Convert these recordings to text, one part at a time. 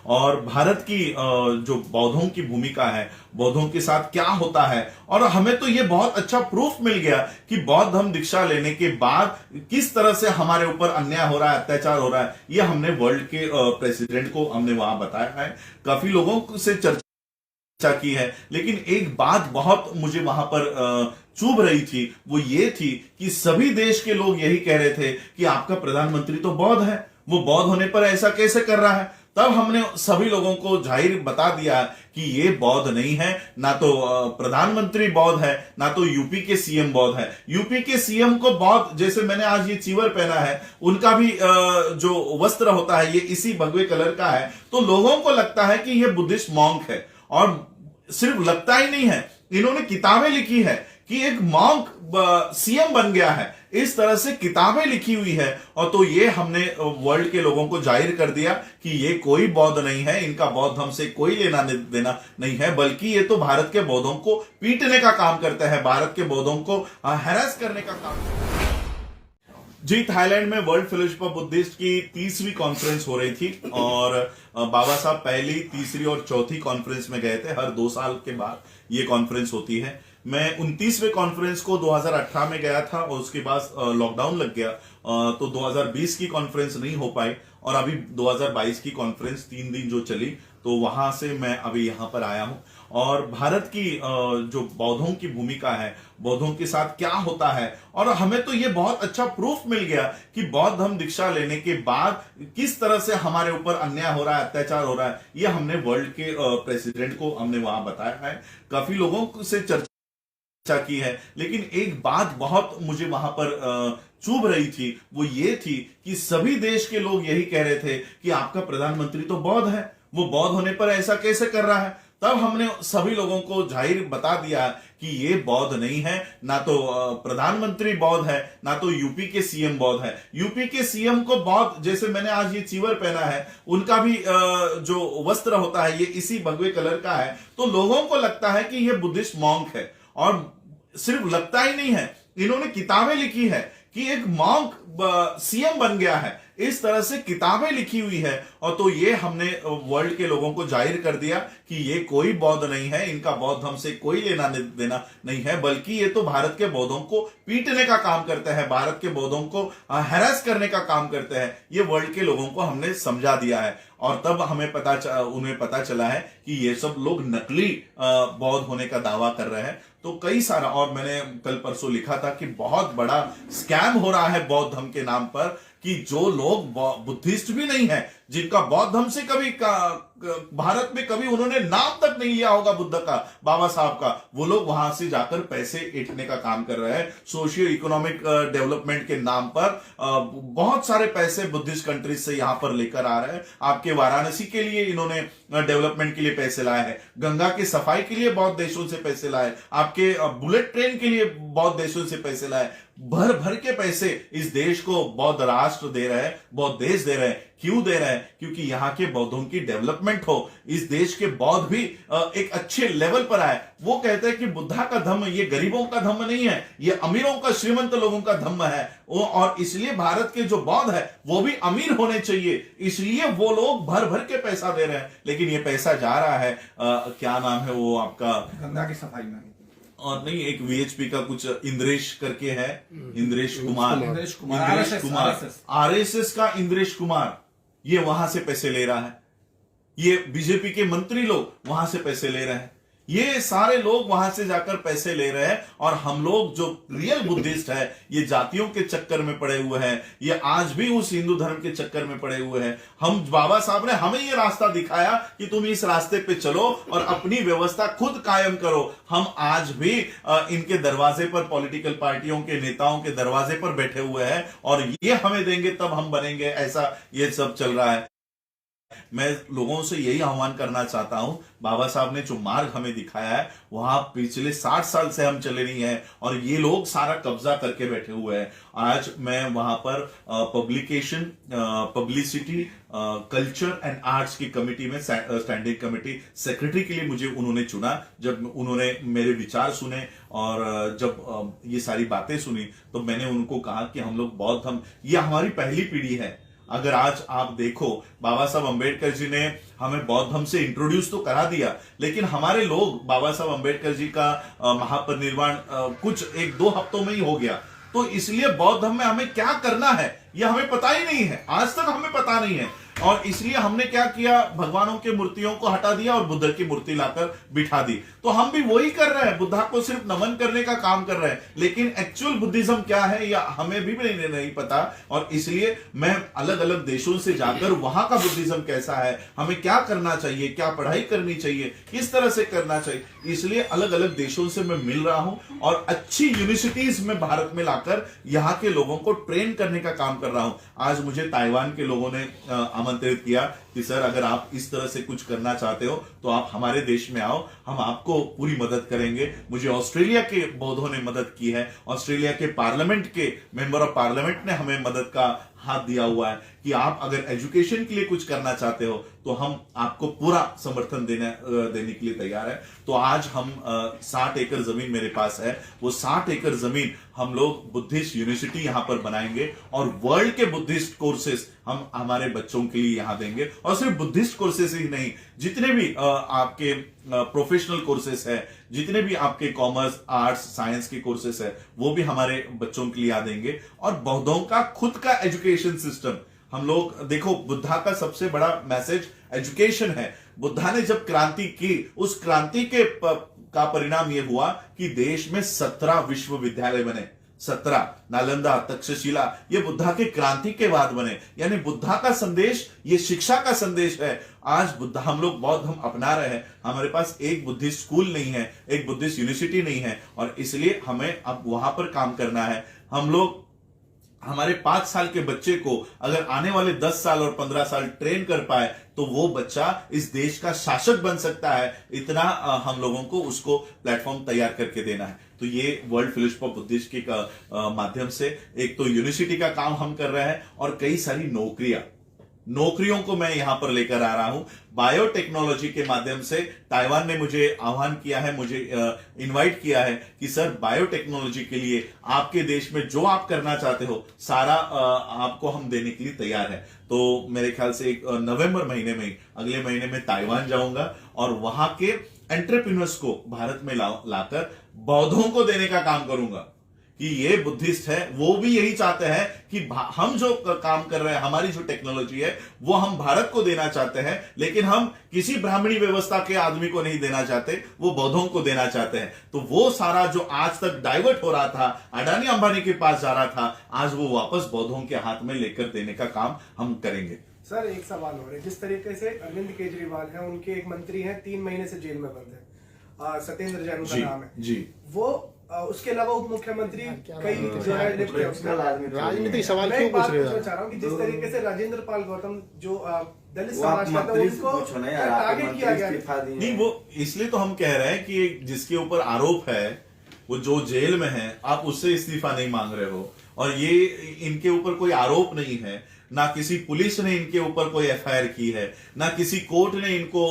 और भारत की जो बौद्धों की भूमिका है, बौद्धों के साथ क्या होता है। और हमें तो ये बहुत अच्छा प्रूफ मिल गया कि बौद्ध धर्म दीक्षा लेने के बाद किस तरह से हमारे ऊपर अन्याय हो रहा है, अत्याचार हो रहा है। ये हमने वर्ल्ड के प्रेसिडेंट को हमने वहां बताया है, काफी लोगों से चर्चा की है। लेकिन एक बात बहुत मुझे वहां पर चुभ रही थी, वो ये थी कि सभी देश के लोग यही कह रहे थे कि आपका प्रधानमंत्री तो बौद्ध है, वो बौद्ध होने पर ऐसा कैसे कर रहा है। तब हमने सभी लोगों को जाहिर बता दिया कि ये बौद्ध नहीं है, ना तो प्रधानमंत्री बौद्ध है, ना तो यूपी के सीएम बौद्ध है। यूपी के सीएम को बौद्ध, जैसे मैंने आज ये चीवर पहना है, उनका भी जो वस्त्र होता है ये इसी भगवे कलर का है। तो लोगों को लगता है कि ये बुद्धिस्ट मॉन्क है। और सिर्फ लगता ही नहीं है, इन्होंने किताबें लिखी है कि एक मॉन्क सीएम बन गया है, इस तरह से किताबें लिखी हुई है। और तो ये हमने वर्ल्ड के लोगों को जाहिर कर दिया कि ये कोई बौद्ध नहीं है, इनका बौद्ध धर्म से कोई लेना देना नहीं है, बल्कि ये तो भारत के बौद्धों को पीटने का काम करता है, भारत के बौद्धों को हैरेस करने का काम। जी, थाईलैंड में वर्ल्ड फेलोशिप ऑफ बुद्धिस्ट की 30वीं कॉन्फ्रेंस हो रही थी और बाबा साहब पहली, तीसरी और चौथी कॉन्फ्रेंस में गए थे। हर 2 साल के बाद ये कॉन्फ्रेंस होती है। मैं 29वें कॉन्फ्रेंस को 2018 में गया था और उसके बाद लॉकडाउन लग गया, तो 2020 की कॉन्फ्रेंस नहीं हो पाई। और अभी 2022 की कॉन्फ्रेंस 3 दिन जो चली, तो वहां से मैं अभी यहां पर आया हूं। और भारत की जो बौद्धों की भूमिका है, बौद्धों के साथ क्या होता है, और हमें तो ये बहुत अच्छा प्रूफ मिल गया कि बौद्ध धर्म दीक्षा लेने के बाद किस तरह से हमारे ऊपर अन्याय हो रहा है, अत्याचार हो रहा है। ये हमने वर्ल्ड के प्रेसिडेंट को हमने वहां बताया है, काफी लोगों से चर्चा की है। लेकिन एक बात बहुत मुझे वहां पर चुभ रही थी, वो ये थी कि सभी देश के लोग यही कह रहे थे कि आपका प्रधानमंत्री तो बौद्ध है, वो बौद्ध होने पर ऐसा कैसे कर रहा है। तब हमने सभी लोगों को जाहिर बता दिया कि ये बौद्ध नहीं है, ना तो प्रधानमंत्री बौद्ध है, ना तो यूपी के सीएम बौद्ध है। यूपी के सीएम को बौद्ध, जैसे मैंने आज ये चीवर पहना है, उनका भी जो वस्त्र होता है ये इसी भगवे कलर का है। तो लोगों को लगता है कि ये बुद्धिस्ट मॉन्क है। और सिर्फ लगता ही नहीं है, इन्होंने किताबें लिखी है कि एक मॉन्क सीएम बन गया है, इस तरह से किताबें लिखी हुई है। और तो ये हमने वर्ल्ड के लोगों को जाहिर कर दिया कि ये कोई बौद्ध नहीं है, इनका बौद्ध धर्म से कोई लेना देना नहीं है, बल्कि ये तो भारत के बौद्धों को पीटने का काम करता है, भारत के बौद्धों को हैरेस करने का काम करते हैं। ये वर्ल्ड के लोगों को हमने समझा दिया है। और तब हमें उन्हें पता चला है कि ये सब लोग नकली बौद्ध होने का दावा कर रहे हैं। तो कई सारा, और मैंने कल परसों लिखा था कि बहुत बड़ा स्कैम हो रहा है बौद्ध धर्म के नाम पर, कि जो लोग बुद्धिस्ट भी नहीं है, जिनका बौद्ध धर्म से कभी भारत में कभी उन्होंने नाम तक नहीं लिया होगा बुद्ध का, बाबा साहब का, वो लोग वहां से जाकर पैसे ऐंठने का काम कर रहे हैं। सोशियो इकोनॉमिक डेवलपमेंट के नाम पर बहुत सारे पैसे बुद्धिस्ट कंट्रीज से यहां पर लेकर आ रहे हैं। आपके वाराणसी के लिए इन्होंने डेवलपमेंट के लिए पैसे लाए हैं, गंगा की सफाई के लिए बौद्ध देशों से पैसे लाए, आपके बुलेट ट्रेन के लिए बौद्ध देशों से पैसे लाए। भर भर के पैसे इस देश को बौद्ध राष्ट्र दे रहे हैं, बौद्ध देश दे रहे हैं। क्यों दे रहे हैं? क्योंकि यहां के बौद्धों की डेवलपमेंट हो, इस देश के बौद्ध भी एक अच्छे लेवल पर आए। वो कहते हैं कि बुद्धा का धम्म ये गरीबों का धम्म नहीं है, ये अमीरों का, श्रीमंत लोगों का धम्म है। और इसलिए भारत के जो बौद्ध है वो भी अमीर होने चाहिए, इसलिए वो लोग भर भर के पैसा दे रहे हैं। लेकिन ये पैसा जा रहा है क्या नाम है वो आपका, गंगा की सफाई में, और नहीं, एक वीएचपी का कुछ इंद्रेश करके है, इंद्रेश कुमार, आरएसएस का इंद्रेश कुमार, ये वहां से पैसे ले रहा है। ये बीजेपी के मंत्री लोग वहां से पैसे ले रहे हैं। ये सारे लोग वहां से जाकर पैसे ले रहे हैं। और हम लोग जो रियल बुद्धिस्ट है, ये जातियों के चक्कर में पड़े हुए हैं, ये आज भी उस हिंदू धर्म के चक्कर में पड़े हुए हैं। हम, बाबा साहब ने हमें ये रास्ता दिखाया कि तुम इस रास्ते पे चलो और अपनी व्यवस्था खुद कायम करो। हम आज भी इनके दरवाजे पर, पॉलिटिकल पार्टियों के नेताओं के दरवाजे पर बैठे हुए हैं, और ये हमें देंगे तब हम बनेंगे, ऐसा ये सब चल रहा है। मैं लोगों से यही आह्वान करना चाहता हूं, बाबा साहब ने जो मार्ग हमें दिखाया है वहां पिछले 60 साल से हम चले नहीं है, और ये लोग सारा कब्जा करके बैठे हुए हैं। आज मैं वहां पर publication, publicity, culture and arts की कमेटी में, स्टैंडिंग कमेटी सेक्रेटरी के लिए मुझे उन्होंने चुना। जब उन्होंने मेरे विचार सुने और जब ये सारी बातें सुनी, तो मैंने उनको कहा कि हम लोग बौद्ध धर्म, ये हमारी पहली पीढ़ी है, अगर आज आप देखो, बाबा साहब अंबेडकर जी ने हमें बौद्ध धर्म से इंट्रोड्यूस तो करा दिया, लेकिन हमारे लोग बाबा साहब अंबेडकर जी का महापरिनिर्वाण कुछ 1-2 हफ्तों में ही हो गया। तो इसलिए बौद्ध धर्म में हमें क्या करना है यह हमें पता ही नहीं है, आज तक हमें पता नहीं है। और इसलिए हमने क्या किया, भगवानों के मूर्तियों को हटा दिया और बुद्ध की मूर्ति लाकर बिठा दी। तो हम भी वही कर रहे हैं, बुद्धा को सिर्फ नमन करने का काम कर रहे हैं, लेकिन एक्चुअल बुद्धिज्म क्या है या हमें भी नहीं पता। और इसलिए मैं अलग अलग देशों से जाकर वहां का बुद्धिज्म कैसा है, हमें क्या करना चाहिए, क्या पढ़ाई करनी चाहिए, किस तरह से करना चाहिए, इसलिए अलग अलग देशों से मैं मिल रहा हूं और अच्छी यूनिवर्सिटीज में भारत में लाकर यहां के लोगों को ट्रेन करने का काम कर रहा हूं। आज मुझे ताइवान के लोगों ने आमंत्रित किया कि सर अगर आप इस तरह से कुछ करना चाहते हो तो आप हमारे देश में आओ, हम आपको पूरी मदद करेंगे। मुझे ऑस्ट्रेलिया के बौद्धों ने मदद की है, ऑस्ट्रेलिया के पार्लियामेंट के मेंबर ऑफ पार्लियामेंट ने हमें मदद का हाथ दिया हुआ है कि आप अगर एजुकेशन के लिए कुछ करना चाहते हो तो हम आपको पूरा समर्थन देने के लिए तैयार है। तो आज हम 60 एकड़ जमीन मेरे पास है, वो 60 एकड़ जमीन हम लोग बुद्धिस्ट यूनिवर्सिटी यहां पर बनाएंगे और वर्ल्ड के बुद्धिस्ट कोर्सेस हम हमारे बच्चों के लिए यहां देंगे। और सिर्फ बुद्धिस्ट कोर्सेस ही नहीं, जितने भी आपके प्रोफेशनल कोर्सेस है, जितने भी आपके कॉमर्स, आर्ट्स, साइंस के कोर्सेस है, वो भी हमारे बच्चों के लिए आ देंगे। और बौद्धों का खुद का एजुकेशन सिस्टम हम लोग देखो, बुद्धा का सबसे बड़ा मैसेज एजुकेशन है। बुद्धा ने जब क्रांति की, उस क्रांति के का परिणाम यह हुआ कि देश में 17 विश्वविद्यालय बने, 17 नालंदा, तक्षशिला, ये बुद्धा के क्रांति के बाद बने। यानी बुद्धा का संदेश, ये शिक्षा का संदेश है। आज बुद्धा हम लोग बौद्ध धर्म अपना रहे हैं, हमारे पास एक बुद्धिस्ट स्कूल नहीं है, एक बुद्धिस्ट यूनिवर्सिटी नहीं है, और इसलिए हमें अब वहां पर काम करना है। हम लोग हमारे 5 साल के बच्चे को अगर आने वाले 10 साल और 15 साल ट्रेन कर पाए तो वो बच्चा इस देश का शासक बन सकता है। इतना हम लोगों को उसको प्लेटफॉर्म तैयार करके देना है। तो ये वर्ल्ड फेलोशिप ऑफ बुद्धिस्ट के माध्यम से एक तो यूनिवर्सिटी का काम हम कर रहे हैं और कई सारी नौकरियों को मैं यहां पर लेकर आ रहा हूं। बायोटेक्नोलॉजी के माध्यम से ताइवान ने मुझे आह्वान किया है, मुझे इनवाइट किया है कि सर बायोटेक्नोलॉजी के लिए आपके देश में जो आप करना चाहते हो सारा आपको हम देने के लिए तैयार है। तो मेरे ख्याल से नवंबर महीने में, अगले महीने में ताइवान जाऊंगा और वहां के एंटरप्रेन्योर्स को भारत में लाकर बौद्धों को देने का काम करूंगा कि ये बुद्धिस्ट है, वो भी यही चाहते हैं कि हम जो काम कर रहे हैं, हमारी जो टेक्नोलॉजी है वो हम भारत को देना चाहते हैं, लेकिन हम किसी ब्राह्मणी व्यवस्था के आदमी को नहीं देना चाहते, वो बौद्धों को देना चाहते हैं। तो वो सारा जो आज तक डाइवर्ट हो रहा था, अडानी अंबानी के पास जा रहा था, आज वो वापस बौद्धों के हाथ में लेकर देने का काम हम करेंगे। सर एक सवाल हो रहा है, जिस तरीके से अरविंद केजरीवाल है, उनके एक मंत्री हैं 3 महीने से जेल में बंद है, सत्येंद्र जैन का नाम है जी, वो उसके अलावा उप मुख्यमंत्री कई जो है राजनीतिक सवाल क्यों पूछ रहे हो? चाह रहा हूँ कि जिस तरीके से राजेंद्र पाल गौतम जो दलित समाज का था, उनको टारगेट किया गया। नहीं, वो इसलिए तो हम कह रहे हैं कि जिसके ऊपर आरोप है वो जो जेल में है, आप उससे इस्तीफा नहीं मांग रहे हो। और ये इनके ऊपर कोई आरोप नहीं है, ना किसी पुलिस ने इनके ऊपर कोई एफआईआर की है, ना किसी कोर्ट ने इनको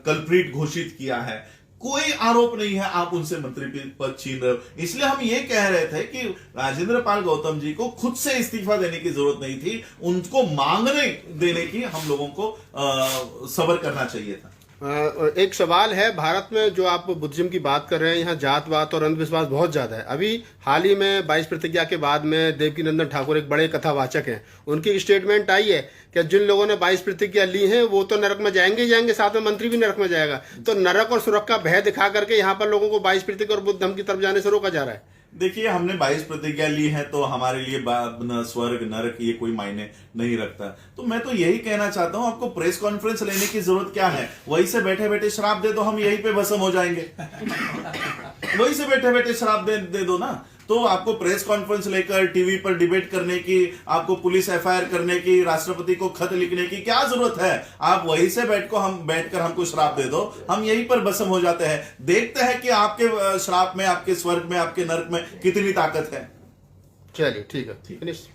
कल्प्रिट घोषित किया है, कोई आरोप नहीं है। आप उनसे मंत्री पद छीन रहे हो। इसलिए हम ये कह रहे थे कि राजेंद्र पाल गौतम जी को खुद से इस्तीफा देने की जरूरत नहीं थी, उनको मांगने देने की हम लोगों को सब्र करना चाहिए था। एक सवाल है, भारत में जो आप बुद्धिज्म की बात कर रहे हैं, यहाँ जातवाद और अंधविश्वास बहुत ज्यादा है। अभी हाल ही में 22 प्रतिज्ञा के बाद में देवकीनंदन ठाकुर एक बड़े कथावाचक हैं, उनकी एक स्टेटमेंट आई है कि जिन लोगों ने 22 प्रतिज्ञा ली हैं वो तो नरक में जाएंगे, साथ में मंत्री भी नरक में जाएगा। तो नरक और सुरक का भय दिखा करके यहाँ पर लोगों को 22 प्रतिज्ञा और बुद्ध धर्म की तरफ जाने से रोका जा रहा है। देखिए, हमने 22 प्रतिज्ञा ली है तो हमारे लिए स्वर्ग नरक ये कोई मायने नहीं रखता। तो मैं तो यही कहना चाहता हूं, आपको प्रेस कॉन्फ्रेंस लेने की जरूरत क्या है? वहीं से बैठे बैठे शराब दे दो, हम यहीं पे भस्म हो जाएंगे। वहीं से बैठे बैठे शराब दे दो ना। तो आपको प्रेस कॉन्फ्रेंस लेकर टीवी पर डिबेट करने की, आपको पुलिस एफआईआर करने की, राष्ट्रपति को खत लिखने की क्या जरूरत है? आप वहीं से बैठकर हमको श्राप दे दो, हम यहीं पर भस्म हो जाते हैं। देखते हैं कि आपके श्राप में, आपके स्वर्ग में, आपके नरक में कितनी ताकत है। चलिए ठीक है, फिनिश।